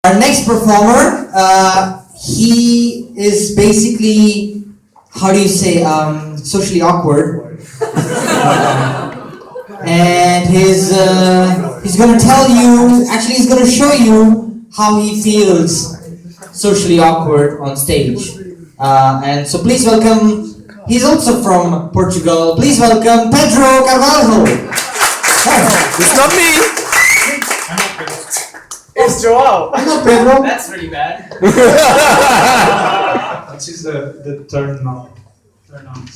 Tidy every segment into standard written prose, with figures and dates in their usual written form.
Our next performer, he is basically, how do you say, socially awkward. And he's gonna tell you, actually he's gonna show you how he feels socially awkward on stage. And so please welcome, he's also from Portugal, please welcome Pedro Carvalho. It's not me! It's Joao! I'm not Pedro. That's really bad. Which is the turn on. Turn on.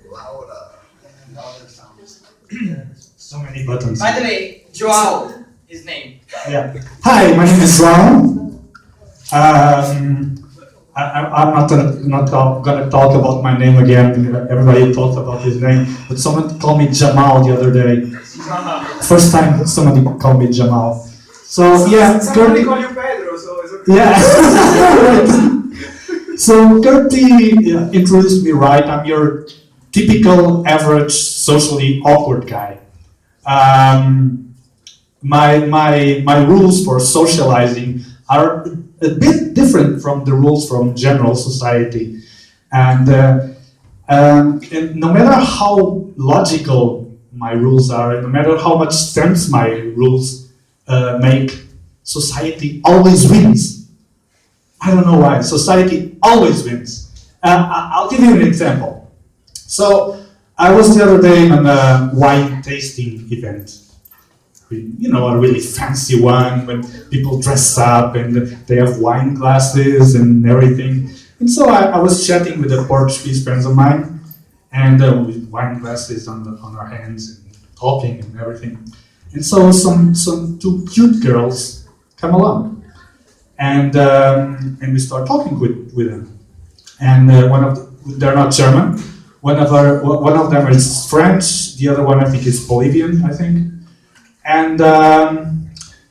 Louder. And louder sounds. So many buttons. By the way, Joao, his name. Yeah. Hi, my name is Joao. I'm not gonna talk about my name again. Everybody talked about his name, but someone called me Jamal the other day. First time somebody called me Jamal. So yeah, Somebody call you Pedro, so it's okay. Yeah. So Gertie introduced me right. I'm your typical average socially awkward guy. My rules for socializing are a bit different from the rules from general society, and no matter how logical my rules are, and no matter how much sense my rules make, society always wins. I don't know why. Society always wins. I'll give you an example. So I was the other day on a wine tasting event. You know, a really fancy one when people dress up and they have wine glasses and everything. And so I was chatting with a Portuguese friends of mine, and with wine glasses on our hands and talking and everything. And so some two cute girls come along, and we start talking with them. And they're not German. One of them is French. The other one I think is Bolivian, I think. And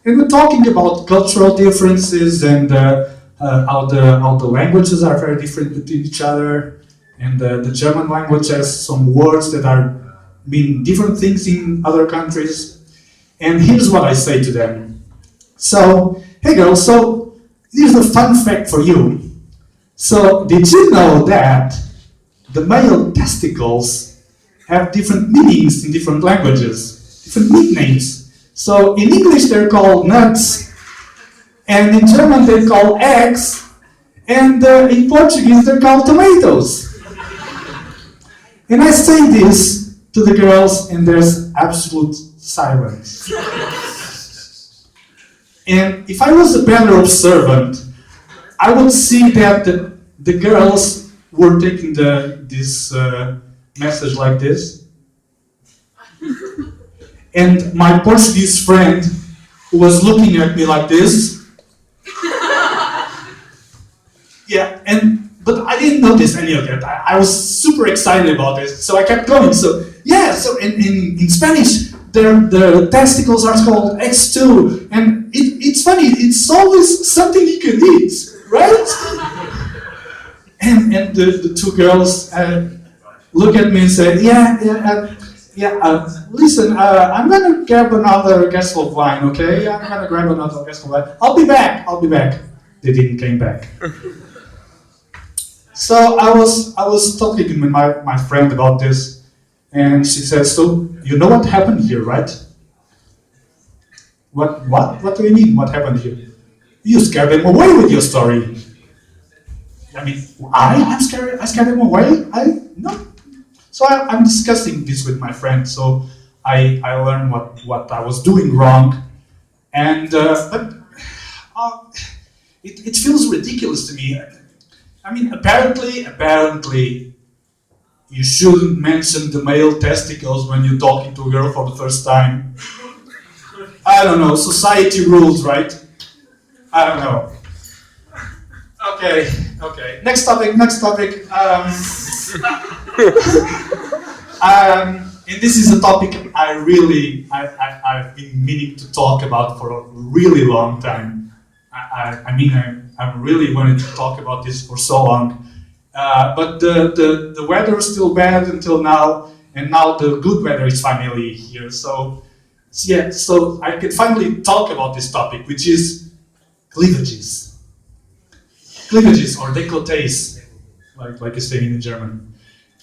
we're talking about cultural differences and how the languages are very different between each other. And the German language has some words that mean different things in other countries. And here's what I say to them. So, hey girls, so here's a fun fact for you. So, did you know that the male testicles have different meanings in different languages, different nicknames? So, in English they're called nuts, and in German they're called eggs, and in Portuguese they're called tomatoes. And I say this to the girls, and there's absolute silence. And if I was a better observant, I would see that the girls were taking this message like this. And my Portuguese friend was looking at me like this. Yeah, but I didn't notice any of that. I was super excited about this, so I kept going. So yeah, so in Spanish, the testicles are called eggs too, and it's funny. It's always something you can eat, right? And the two girls look at me and say, listen, I'm gonna grab another glass of wine, okay? I'm gonna grab another glass of wine. I'll be back. They didn't came back. So I was talking with my friend about this, and she said, so you know what happened here, right? What do you mean, what happened here? You scared them away with your story. I mean, I scared them away? No. So I'm discussing this with my friend, so I learned what I was doing wrong, and it feels ridiculous to me. I mean, apparently, you shouldn't mention the male testicles when you're talking to a girl for the first time. I don't know, society rules, right? I don't know. Okay. Next topic. And this is a topic I've been meaning to talk about for a really long time. I really wanted to talk about this for so long. But the weather is still bad until now, and now the good weather is finally here. So I can finally talk about this topic, which is cleavages. Cleavages or décolletés, like you say in German.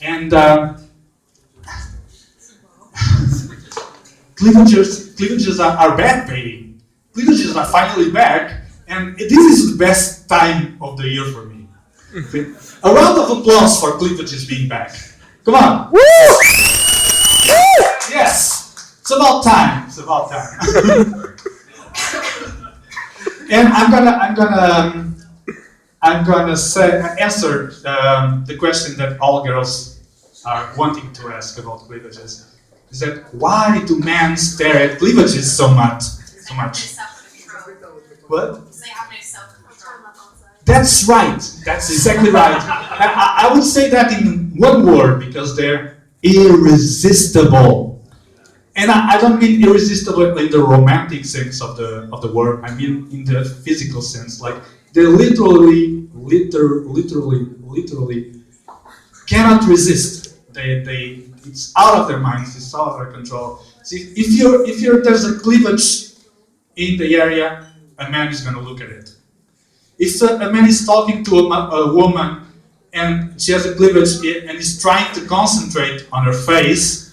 And cleavages are back, baby. Cleavages are finally back, and this is the best time of the year for me. A round of applause for cleavages being back. Come on. Woo! Yes, it's about time. It's about time. And I'm gonna answer the question that all girls are wanting to ask about cleavages. Is that why do men stare at cleavages so much? So much. What? That's right. That's exactly right. I would say that in one word because they're irresistible. And I don't mean irresistible in the romantic sense of the word. I mean in the physical sense. Like they literally cannot resist. It's out of their minds. It's out of their control. See, if there's a cleavage in the area, a man is going to look at it. If a man is talking to a woman and she has a cleavage and is trying to concentrate on her face,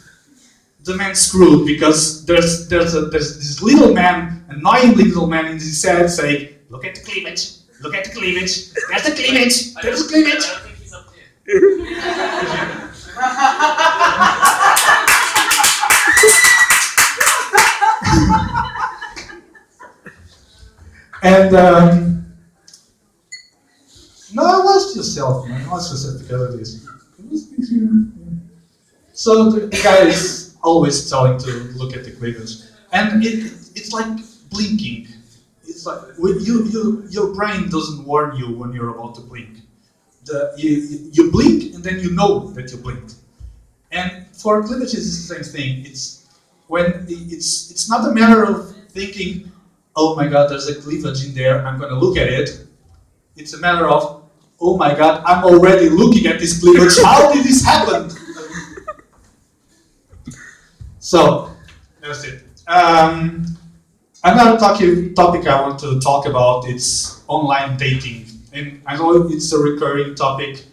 the man's screwed because there's this little man, annoying little man in his head saying, "Look at the cleavage, look at the cleavage, there's the cleavage, there's the cleavage." I don't think he's up there. And no, watch yourself, man. Watch yourself because of this. So the guy is always telling to look at the cleavage, and it's like blinking. It's like your brain doesn't warn you when you're about to blink. You blink and then you know that you blinked. And for cleavages, it's the same thing. It's not a matter of thinking, "Oh my God, there's a cleavage in there. I'm going to look at it." It's a matter of, "Oh my God, I'm already looking at this cleavage. How did this happen?" So that's it. Another topic I want to talk about is online dating, and I know it's a recurring topic.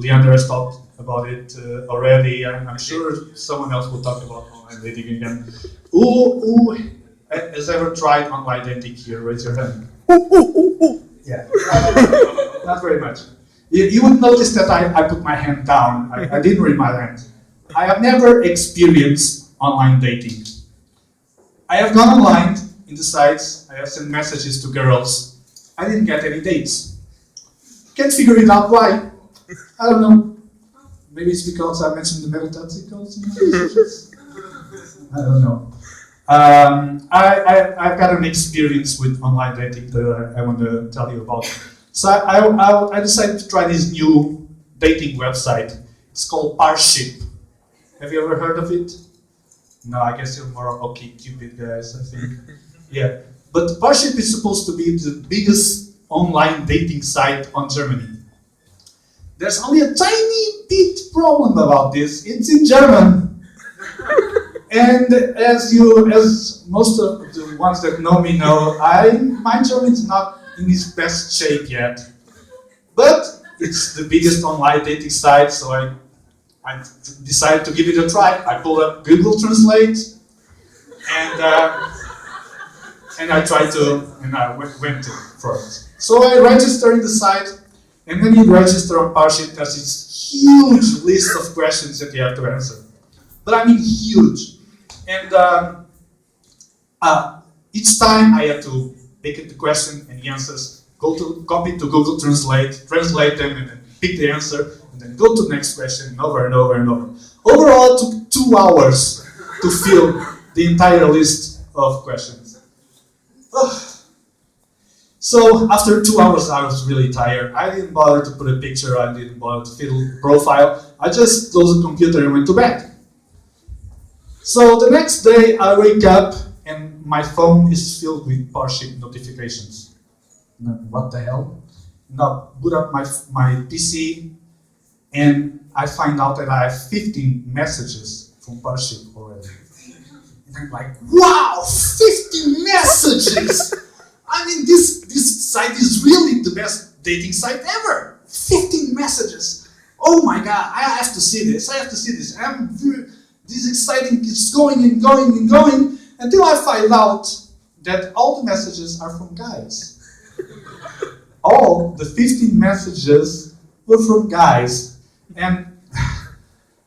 Leander has talked about it already. I'm sure someone else will talk about online dating again. Who has ever tried online dating here? Raise your hand. Yeah, not very much. You would notice that I put my hand down. I didn't raise my hand. I have never experienced online dating. I have gone online in the sites. I have sent messages to girls. I didn't get any dates. Can't figure it out why. I don't know. Maybe it's because I mentioned the metal testicles in my messages. I don't know. I've got an experience with online dating that I want to tell you about. So I decided to try this new dating website. It's called Parship. Have you ever heard of it? No, I guess you're more OkCupid guys, I think. Yeah, but Parship is supposed to be the biggest online dating site on Germany. There's only a tiny bit problem about this. It's in German. And as most of the ones that know me know, my German is not in its best shape yet. But it's the biggest online dating site, so I decided to give it a try. I pulled up Google Translate, and I tried to, and I went for it. So I registered in the site, and when you register on Parship, there's this huge list of questions that you have to answer. But I mean huge. And each time I had to pick the question and the answers, copy to Google Translate, translate them, and then pick the answer, and then go to the next question, and over and over and over. Overall, it took 2 hours to fill the entire list of questions. So after 2 hours, I was really tired. I didn't bother to put a picture. I didn't bother to fill a profile. I just closed the computer and went to bed. So the next day, I wake up and my phone is filled with Parship notifications. What the hell? Now boot up my PC, and I find out that I have 15 messages from Parship already. And I'm like, wow, 50 messages! I mean, this site is really the best dating site ever! 15 messages! Oh my god, I have to see this, I have to see this. This is exciting, it's going and going and going, until I find out that all the messages are from guys. All the 15 messages were from guys. And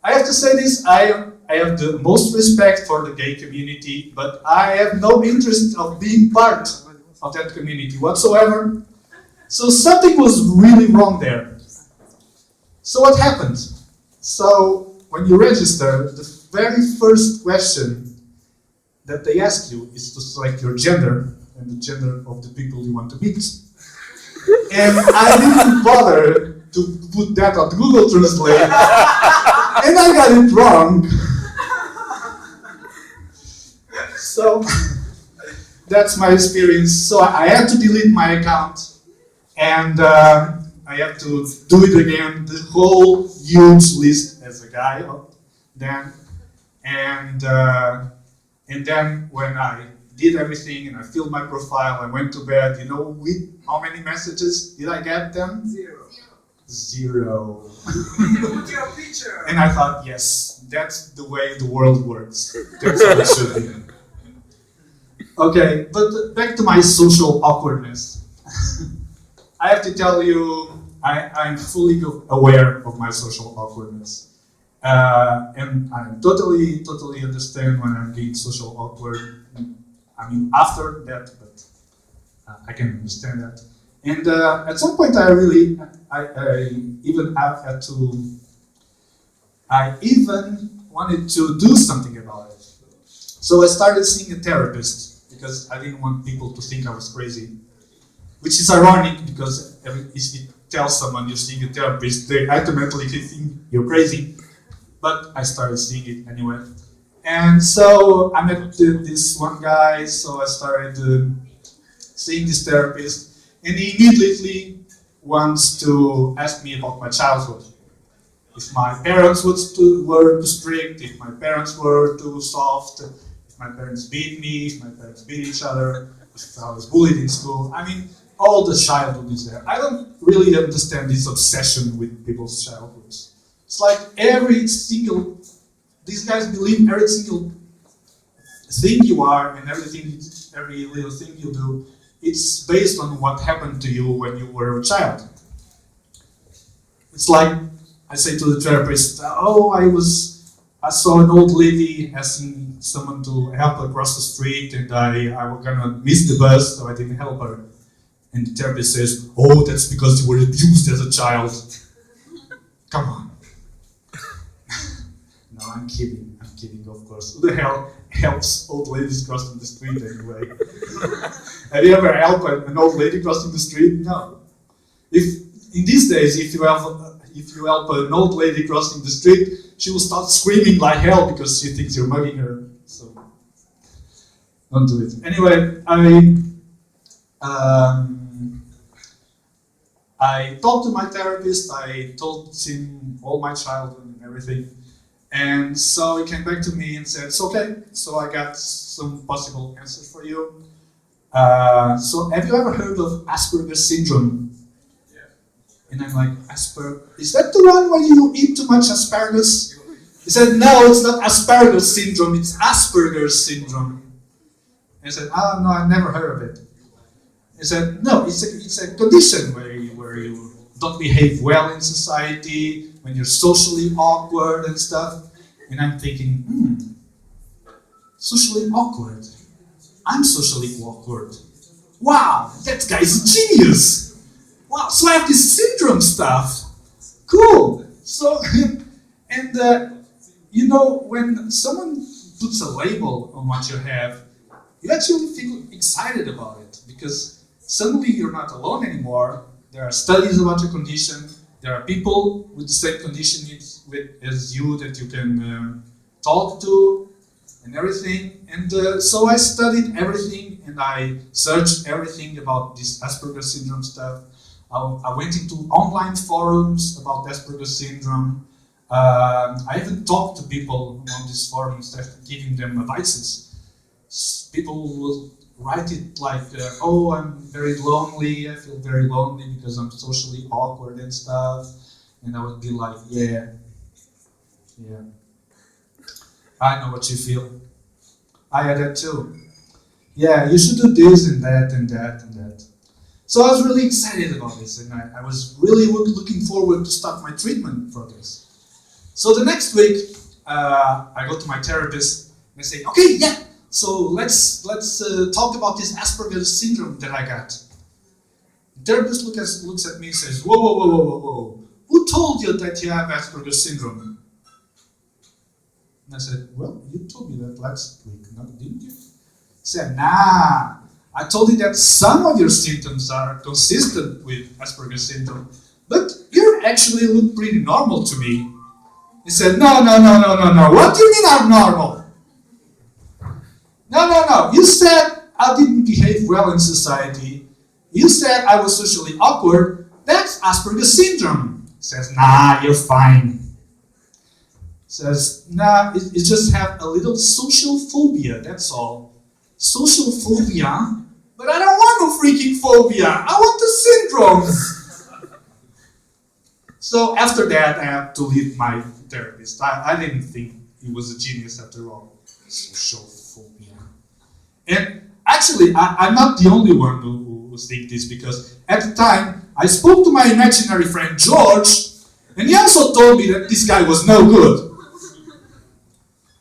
I have to say this, I have the most respect for the gay community, but I have no interest of being part of that community whatsoever. So something was really wrong there. So what happened? So when you register, the very first question that they ask you is to select your gender and the gender of the people you want to meet. And I didn't bother to put that on Google Translate, and I got it wrong. So that's my experience. So I had to delete my account, and I have to do it again, the whole huge list as a guy then. And then when I did everything and I filled my profile, I went to bed, you know with how many messages did I get then? Zero. Put your picture. And I thought, yes, that's the way the world works. That's how it should be. Okay, but back to my social awkwardness. I have to tell you, I'm fully aware of my social awkwardness. And I totally understand when I'm being social awkward. I mean, after that, but I can understand that. And at some point, I even wanted to do something about it. So I started seeing a therapist because I didn't want people to think I was crazy. Which is ironic because if you tell someone you're seeing a therapist, they automatically think you're crazy. But I started seeing it anyway. And so I met this one guy, so I started seeing this therapist, and he immediately wants to ask me about my childhood. If my parents were too strict, if my parents were too soft, if my parents beat me, if my parents beat each other, if I was bullied in school. I mean, all the childhood is there. I don't really understand this obsession with people's childhoods. It's like these guys believe every single thing you are and every little thing you do, it's based on what happened to you when you were a child. It's like I say to the therapist, I saw an old lady asking someone to help her cross the street, and I was gonna miss the bus, so I didn't help her. And the therapist says, "Oh, that's because you were abused as a child." Come on. No, I'm kidding, of course. Who the hell helps old ladies crossing the street anyway? Have you ever helped an old lady crossing the street? No. In these days, if you help an old lady crossing the street, she will start screaming like hell because she thinks you're mugging her. So don't do it. Anyway, I talked to my therapist. I told him all my childhood and everything. And so he came back to me and said, "It's okay. So I got some possible answers for you. So have you ever heard of Asperger's syndrome?" And I'm like, is that the one where you eat too much asparagus? He said, "No, it's not Asperger's syndrome, it's Asperger's syndrome." And I said, "Oh, no, I've never heard of it." He said, "No, it's a condition where you don't behave well in society, when you're socially awkward and stuff." And I'm thinking, socially awkward. I'm socially awkward. Wow, that guy's a genius. Wow, so I have this syndrome stuff. Cool. So, and when someone puts a label on what you have, you actually feel excited about it because suddenly you're not alone anymore. There are studies about your condition. There are people with the same condition as you that you can talk to and everything. And so I studied everything and I searched everything about this Asperger's syndrome stuff. I went into online forums about Asperger's syndrome. I even talked to people on these forums that giving them advices. People will write it like, oh, I'm very lonely, I feel very lonely because I'm socially awkward and stuff. And I would be like, yeah, I know what you feel. I had that too. Yeah, you should do this and that and that and that. So I was really excited about this, and I was really looking forward to start my treatment for this. So the next week, I go to my therapist and I say, okay, yeah, so let's talk about this Asperger's syndrome that I got. The therapist looks at me and says, whoa. Who told you that you have Asperger's syndrome? And I said, well, you told me that last week, no, didn't you? He said, nah, I told you that some of your symptoms are consistent with Asperger's syndrome, but you actually look pretty normal to me. He said, no, what do you mean I'm normal? No, you said I didn't behave well in society. You said I was socially awkward. That's Asperger's syndrome. He says, nah, you're fine. Says, nah, you just have a little social phobia, that's all. Social phobia? But I don't want no freaking phobia. I want the syndrome. So after that, I had to leave my therapist. I didn't think he was a genius after all. Social phobia. And actually, I'm not the only one who thinks this, because at the time, I spoke to my imaginary friend George, and he also told me that this guy was no good.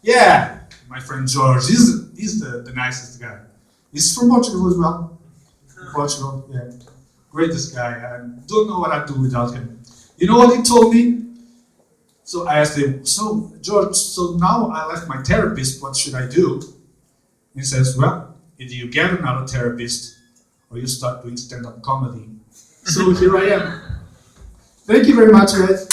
Yeah, my friend George, he's the nicest guy. He's from Portugal as well. Portugal, yeah. Greatest guy. I don't know what I'd do without him. You know what he told me? So I asked him, so George, so now I left my therapist, what should I do? He says, well, either you get another therapist or you start doing stand-up comedy. So here I am. Thank you very much, guys.